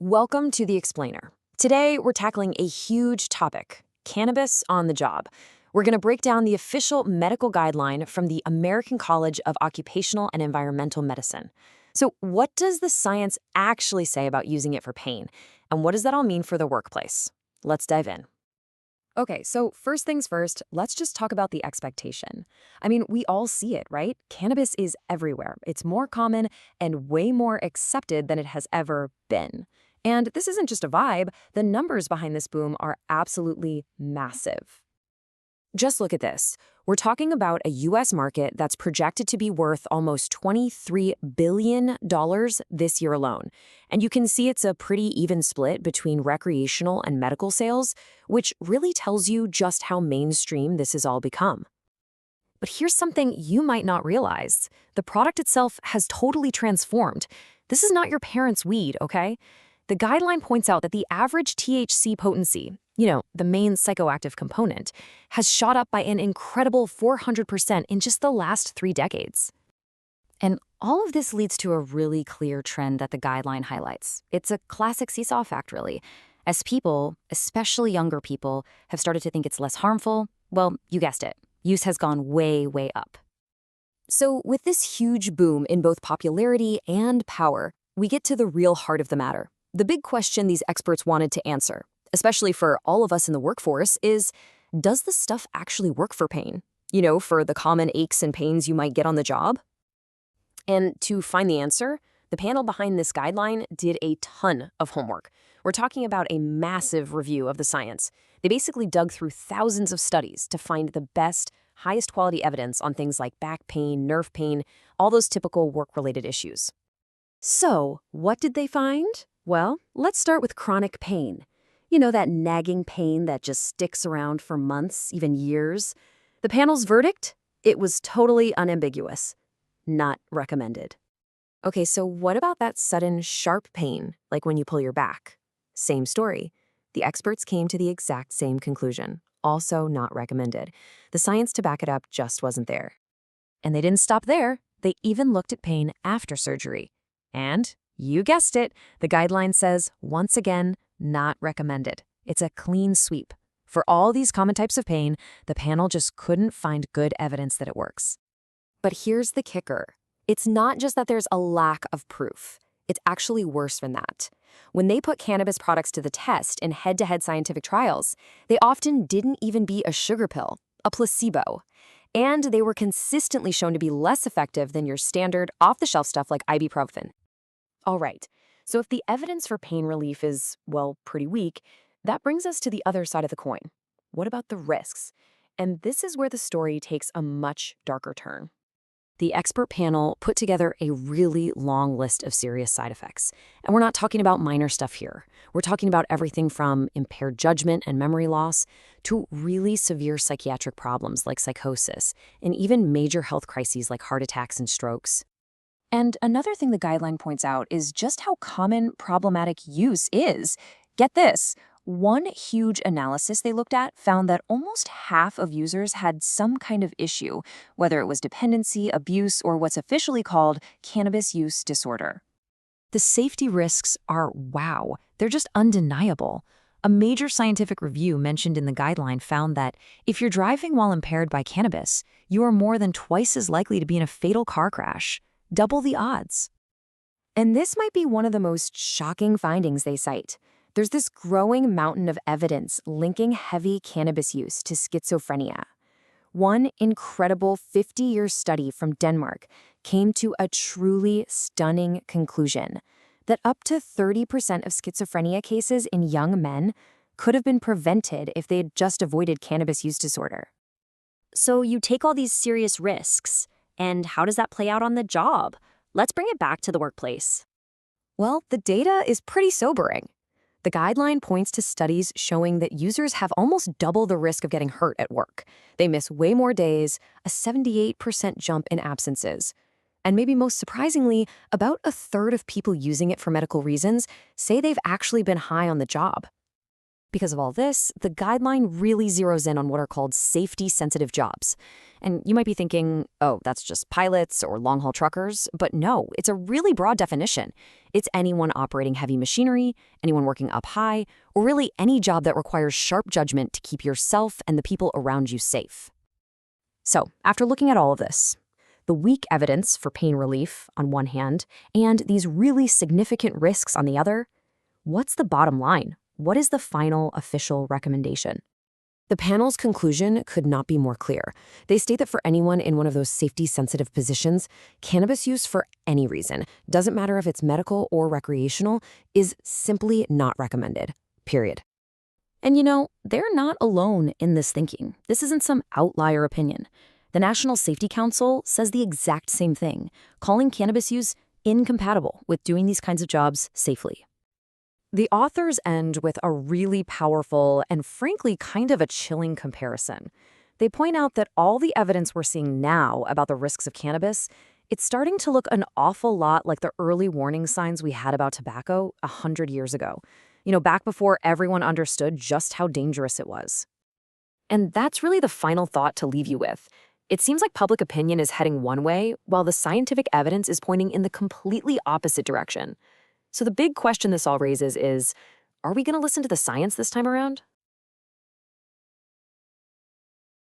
Welcome to The Explainer. Today, we're tackling a huge topic, cannabis on the job. We're going to break down the official medical guideline from the American College of Occupational and Environmental Medicine. So, what does the science actually say about using it for pain? And what does that all mean for the workplace? Let's dive in. Okay, so first things first, let's just talk about the expectation. I mean, we all see it, right? Cannabis is everywhere. It's more common and way more accepted than it has ever been. And this isn't just a vibe, the numbers behind this boom are absolutely massive. Just look at this. We're talking about a US market that's projected to be worth almost $23 billion this year alone. And you can see it's a pretty even split between recreational and medical sales, which really tells you just how mainstream this has all become. But here's something you might not realize. The product itself has totally transformed. This is not your parents' weed, okay? The guideline points out that the average THC potency, the main psychoactive component, has shot up by an incredible 400% in just the last 3 decades. And all of this leads to a really clear trend that the guideline highlights. It's a classic seesaw effect, really. As people, especially younger people, have started to think it's less harmful, well, you guessed it, use has gone way, way up. So with this huge boom in both popularity and power, we get to the real heart of the matter. The big question these experts wanted to answer, especially for all of us in the workforce, is, does the stuff actually work for pain? For the common aches and pains you might get on the job? And to find the answer, the panel behind this guideline did a ton of homework. We're talking about a massive review of the science. They basically dug through thousands of studies to find the best, highest quality evidence on things like back pain, nerve pain, all those typical work-related issues. So, what did they find? Well, let's start with chronic pain. That nagging pain that just sticks around for months, even years. The panel's verdict? It was totally unambiguous. Not recommended. Okay, so what about that sudden, sharp pain, like when you pull your back? Same story. The experts came to the exact same conclusion. Also not recommended. The science to back it up just wasn't there. And they didn't stop there. They even looked at pain after surgery. And you guessed it, the guideline says, once again, not recommended. It's a clean sweep. For all these common types of pain, the panel just couldn't find good evidence that it works. But here's the kicker. It's not just that there's a lack of proof. It's actually worse than that. When they put cannabis products to the test in head-to-head scientific trials, they often didn't even beat a sugar pill, a placebo. And they were consistently shown to be less effective than your standard off-the-shelf stuff like ibuprofen. All right, so if the evidence for pain relief is, well, pretty weak, that brings us to the other side of the coin. What about the risks? And this is where the story takes a much darker turn. The expert panel put together a really long list of serious side effects. And we're not talking about minor stuff here. We're talking about everything from impaired judgment and memory loss to really severe psychiatric problems like psychosis and even major health crises like heart attacks and strokes. And another thing the guideline points out is just how common problematic use is. Get this. One huge analysis they looked at found that almost half of users had some kind of issue, whether it was dependency, abuse, or what's officially called cannabis use disorder. The safety risks are wow. They're just undeniable. A major scientific review mentioned in the guideline found that if you're driving while impaired by cannabis, you are more than twice as likely to be in a fatal car crash. Double the odds. And this might be one of the most shocking findings they cite. There's this growing mountain of evidence linking heavy cannabis use to schizophrenia. One incredible 50-year study from Denmark came to a truly stunning conclusion that up to 30% of schizophrenia cases in young men could have been prevented if they had just avoided cannabis use disorder. So you take all these serious risks, and how does that play out on the job? Let's bring it back to the workplace. Well, the data is pretty sobering. The guideline points to studies showing that users have almost double the risk of getting hurt at work. They miss way more days, a 78% jump in absences. And maybe most surprisingly, about a third of people using it for medical reasons say they've actually been high on the job. Because of all this, the guideline really zeroes in on what are called safety-sensitive jobs. And you might be thinking, oh, that's just pilots or long-haul truckers. But no, it's a really broad definition. It's anyone operating heavy machinery, anyone working up high, or really any job that requires sharp judgment to keep yourself and the people around you safe. So, after looking at all of this, the weak evidence for pain relief on one hand, and these really significant risks on the other, what's the bottom line? What is the final official recommendation? The panel's conclusion could not be more clear. They state that for anyone in one of those safety-sensitive positions, cannabis use for any reason, doesn't matter if it's medical or recreational, is simply not recommended. Period. And they're not alone in this thinking. This isn't some outlier opinion. The National Safety Council says the exact same thing, calling cannabis use incompatible with doing these kinds of jobs safely. The authors end with a really powerful and frankly kind of a chilling comparison. They point out that all the evidence we're seeing now about the risks of cannabis, it's starting to look an awful lot like the early warning signs we had about tobacco 100 years ago. Back before everyone understood just how dangerous it was. And that's really the final thought to leave you with. It seems like public opinion is heading one way, while the scientific evidence is pointing in the completely opposite direction. So the big question this all raises is, are we going to listen to the science this time around?